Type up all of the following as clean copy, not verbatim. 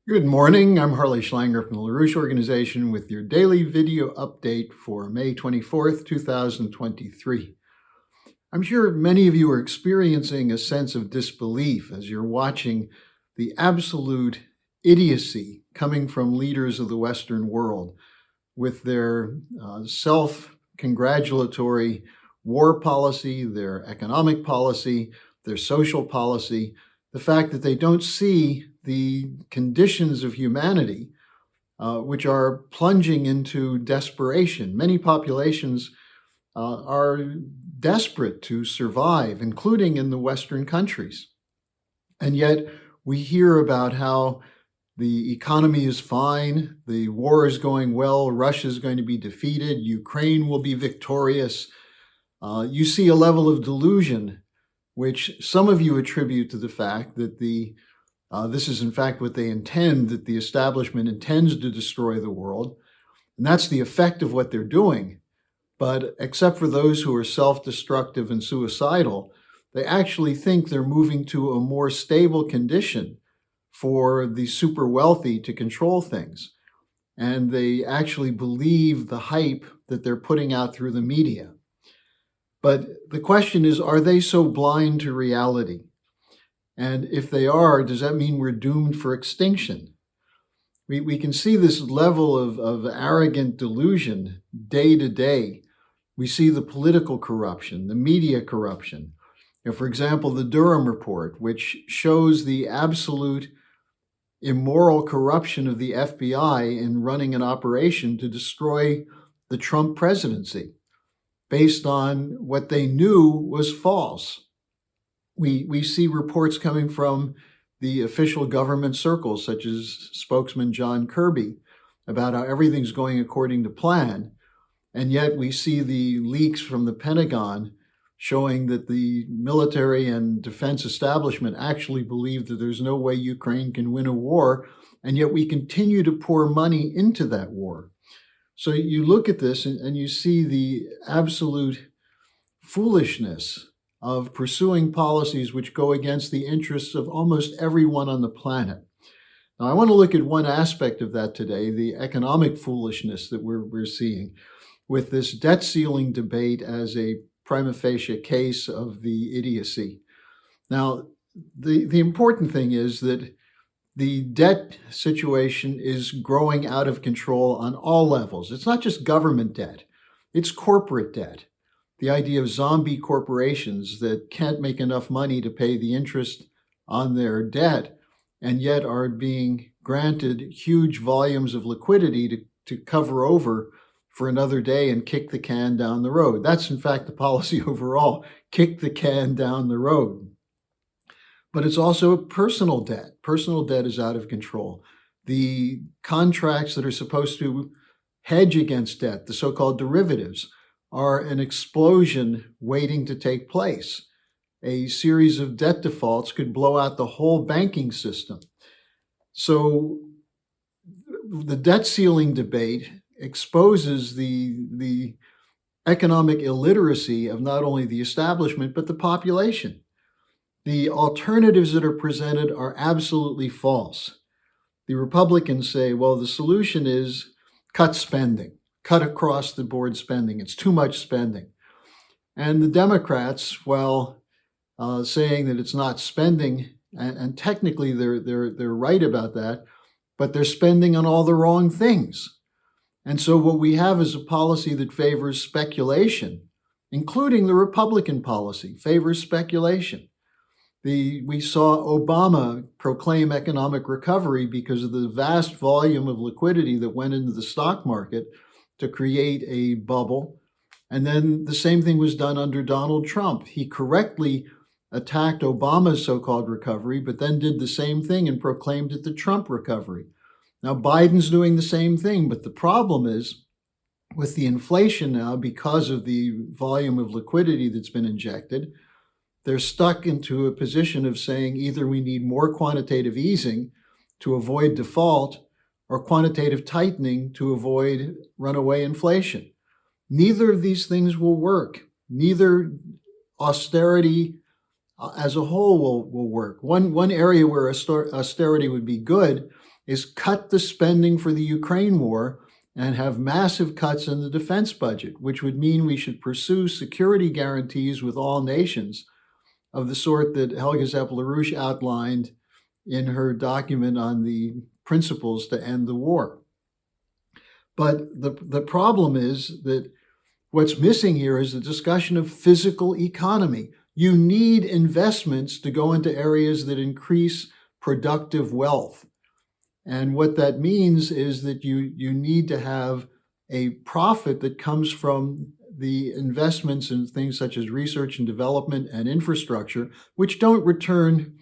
Good morning. I'm Harley Schlanger from the LaRouche organization with your daily video update for May 24th, 2023. I'm sure many of you are experiencing a sense of disbelief as you're watching the absolute idiocy coming from leaders of the Western world with their self-congratulatory war policy, their economic policy, their social policy, the fact that they don't see the conditions of humanity, which are plunging into desperation. Many populations are desperate to survive, including in the Western countries. And yet we hear about how the economy is fine, the war is going well, Russia is going to be defeated, Ukraine will be victorious. You see a level of delusion, which some of you attribute to the fact that this is in fact what they intend, that the establishment intends to destroy the world. And that's the effect of what they're doing. But except for those who are self-destructive and suicidal, they actually think they're moving to a more stable condition for the super wealthy to control things. And they actually believe the hype that they're putting out through the media. But the question is, are they so blind to reality? And if they are, does that mean we're doomed for extinction? We can see this level of arrogant delusion day to day. We see the political corruption, the media corruption. For example, the Durham report, which shows the absolute immoral corruption of the FBI in running an operation to destroy the Trump presidency based on what they knew was false. We see reports coming from the official government circles, such as spokesman John Kirby, about how everything's going according to plan. And yet we see the leaks from the Pentagon showing that the military and defense establishment actually believe that there's no way Ukraine can win a war, and yet we continue to pour money into that war. So you look at this and you see the absolute foolishness of pursuing policies which go against the interests of almost everyone on the planet. Now, I want to look at one aspect of that today, the economic foolishness that we're seeing with this debt ceiling debate as a prima facie case of the idiocy. Now, the important thing is that the debt situation is growing out of control on all levels. It's not just government debt, it's corporate debt. The idea of zombie corporations that can't make enough money to pay the interest on their debt and yet are being granted huge volumes of liquidity to cover over for another day and kick the can down the road. That's in fact the policy overall, kick the can down the road. But it's also personal debt. Personal debt is out of control. The contracts that are supposed to hedge against debt, the so-called derivatives, are an explosion waiting to take place. A series of debt defaults could blow out the whole banking system. So the debt ceiling debate exposes the economic illiteracy of not only the establishment, but the population. The alternatives that are presented are absolutely false. The Republicans say, well, the solution is cut spending. Cut across the board spending. It's too much spending. And the Democrats, while saying that it's not spending, and technically they're right about that, but they're spending on all the wrong things. And so what we have is a policy that favors speculation, including the Republican policy, favors speculation. We saw Obama proclaim economic recovery because of the vast volume of liquidity that went into the stock market to create a bubble. And then the same thing was done under Donald Trump. He correctly attacked Obama's so-called recovery, but then did the same thing and proclaimed it the Trump recovery. Now Biden's doing the same thing, but the problem is with the inflation now, because of the volume of liquidity that's been injected, they're stuck into a position of saying either we need more quantitative easing to avoid default or quantitative tightening to avoid runaway inflation. Neither of these things will work. Neither austerity as a whole will work. One area where austerity would be good is cut the spending for the Ukraine war and have massive cuts in the defense budget, which would mean we should pursue security guarantees with all nations of the sort that Helga Zepp-LaRouche outlined in her document on the principles to end the war. But the problem is that what's missing here is the discussion of physical economy. You need investments to go into areas that increase productive wealth. And what that means is that you need to have a profit that comes from the investments in things such as research and development and infrastructure, which don't return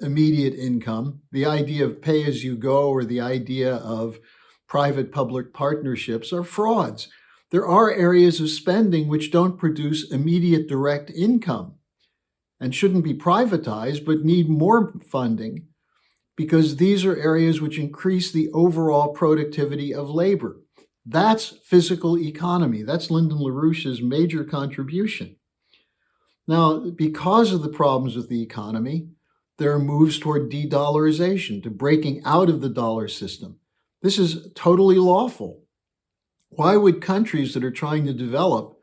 immediate income. The idea of pay as you go or the idea of private-public partnerships are frauds. There are areas of spending which don't produce immediate direct income and shouldn't be privatized, but need more funding because these are areas which increase the overall productivity of labor. That's physical economy. That's Lyndon LaRouche's major contribution. Now, because of the problems with the economy, there are moves toward de-dollarization, to breaking out of the dollar system. This is totally lawful. Why would countries that are trying to develop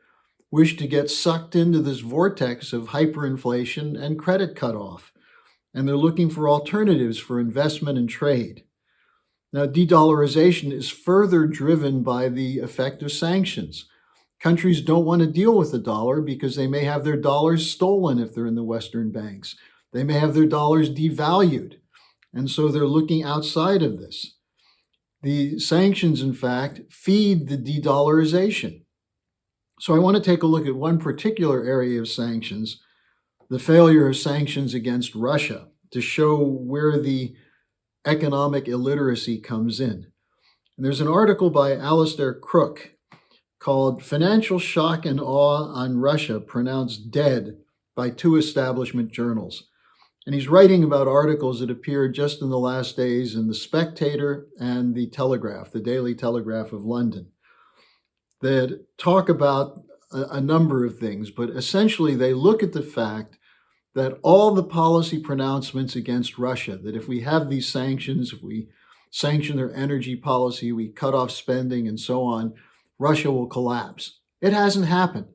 wish to get sucked into this vortex of hyperinflation and credit cutoff? And they're looking for alternatives for investment and trade. Now, de-dollarization is further driven by the effect of sanctions. Countries don't want to deal with the dollar because they may have their dollars stolen if they're in the Western banks. They may have their dollars devalued. And so they're looking outside of this. The sanctions, in fact, feed the de-dollarization. So I want to take a look at one particular area of sanctions, the failure of sanctions against Russia, to show where the economic illiteracy comes in. And there's an article by Alistair Crook called Financial Shock and Awe on Russia Pronounced Dead by two establishment journals. And he's writing about articles that appeared just in the last days in the Spectator and the Telegraph, the Daily Telegraph of London, that talk about a number of things, but essentially they look at the fact that all the policy pronouncements against Russia, that if we have these sanctions, if we sanction their energy policy, we cut off spending and so on, Russia will collapse. It hasn't happened.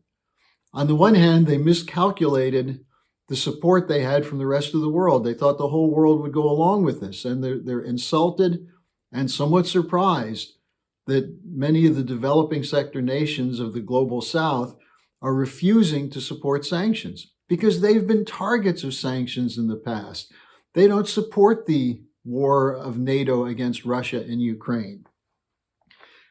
On the one hand, they miscalculated the support they had from the rest of the world. They thought the whole world would go along with this, and they're insulted and somewhat surprised that many of the developing sector nations of the global South are refusing to support sanctions because they've been targets of sanctions in the past. They don't support the war of NATO against Russia in Ukraine.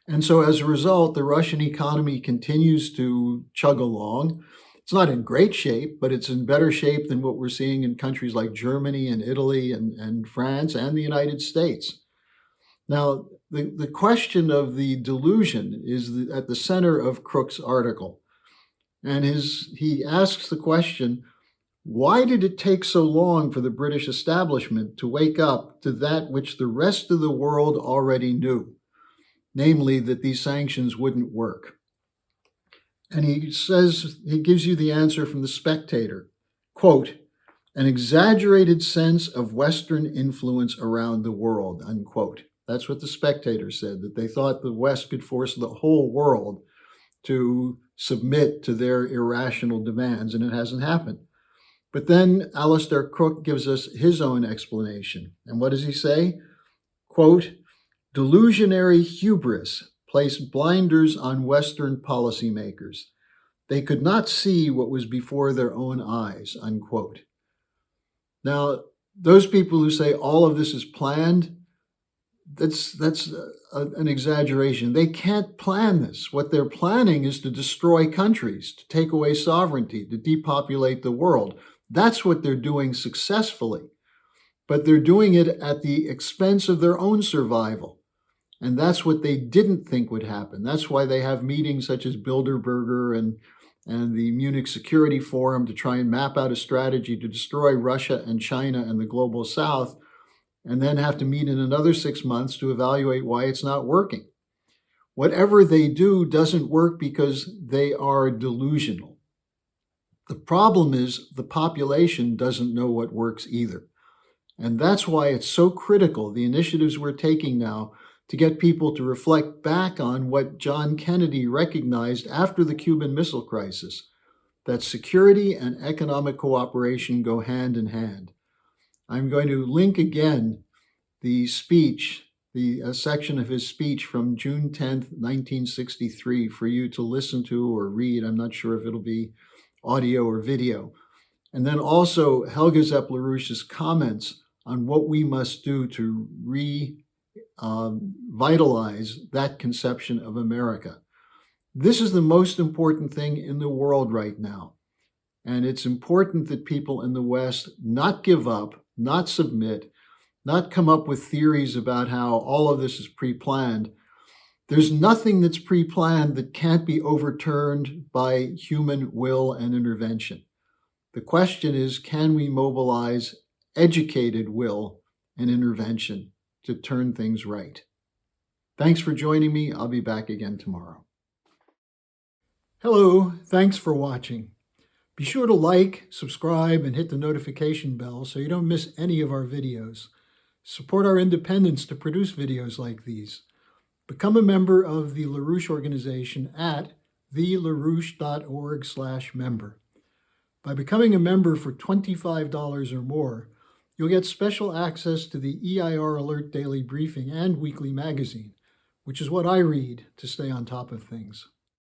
And so as a result, the Russian economy continues to chug along. It's not in great shape, but it's in better shape than what we're seeing in countries like Germany and Italy and France and the United States. Now, the question of the delusion is at the center of Crook's article. And he asks the question, why did it take so long for the British establishment to wake up to that which the rest of the world already knew, namely that these sanctions wouldn't work? And he gives you the answer from the Spectator, quote, an exaggerated sense of Western influence around the world, unquote. That's what the Spectator said, that they thought the West could force the whole world to submit to their irrational demands, and it hasn't happened. But then Alistair Crook gives us his own explanation. And what does he say? Quote, delusionary hubris placed blinders on Western policymakers. They could not see what was before their own eyes, unquote. Now, those people who say all of this is planned, that's an exaggeration. They can't plan this. What they're planning is to destroy countries, to take away sovereignty, to depopulate the world. That's what they're doing successfully. But they're doing it at the expense of their own survival. And that's what they didn't think would happen. That's why they have meetings such as Bilderberger and the Munich Security Forum to try and map out a strategy to destroy Russia and China and the global South, and then have to meet in another 6 months to evaluate why it's not working. Whatever they do doesn't work because they are delusional. The problem is the population doesn't know what works either. And that's why it's so critical, the initiatives we're taking now, to get people to reflect back on what John Kennedy recognized after the Cuban Missile Crisis, that security and economic cooperation go hand in hand. I'm going to link again the speech, the section of his speech from June 10th, 1963, for you to listen to or read. I'm not sure if it'll be audio or video. And then also Helga Zepp-LaRouche's comments on what we must do to revitalize that conception of America. This is the most important thing in the world right now. And it's important that people in the West not give up, not submit, not come up with theories about how all of this is pre-planned. There's nothing that's pre-planned that can't be overturned by human will and intervention. The question is, can we mobilize educated will and intervention to turn things right? Thanks for joining me. I'll be back again tomorrow. Hello, thanks for watching. Be sure to like, subscribe, and hit the notification bell so you don't miss any of our videos. Support our independence to produce videos like these. Become a member of the LaRouche organization at thelarouche.org/member. By becoming a member for $25 or more, you'll get special access to the EIR Alert Daily Briefing and weekly magazine, which is what I read to stay on top of things.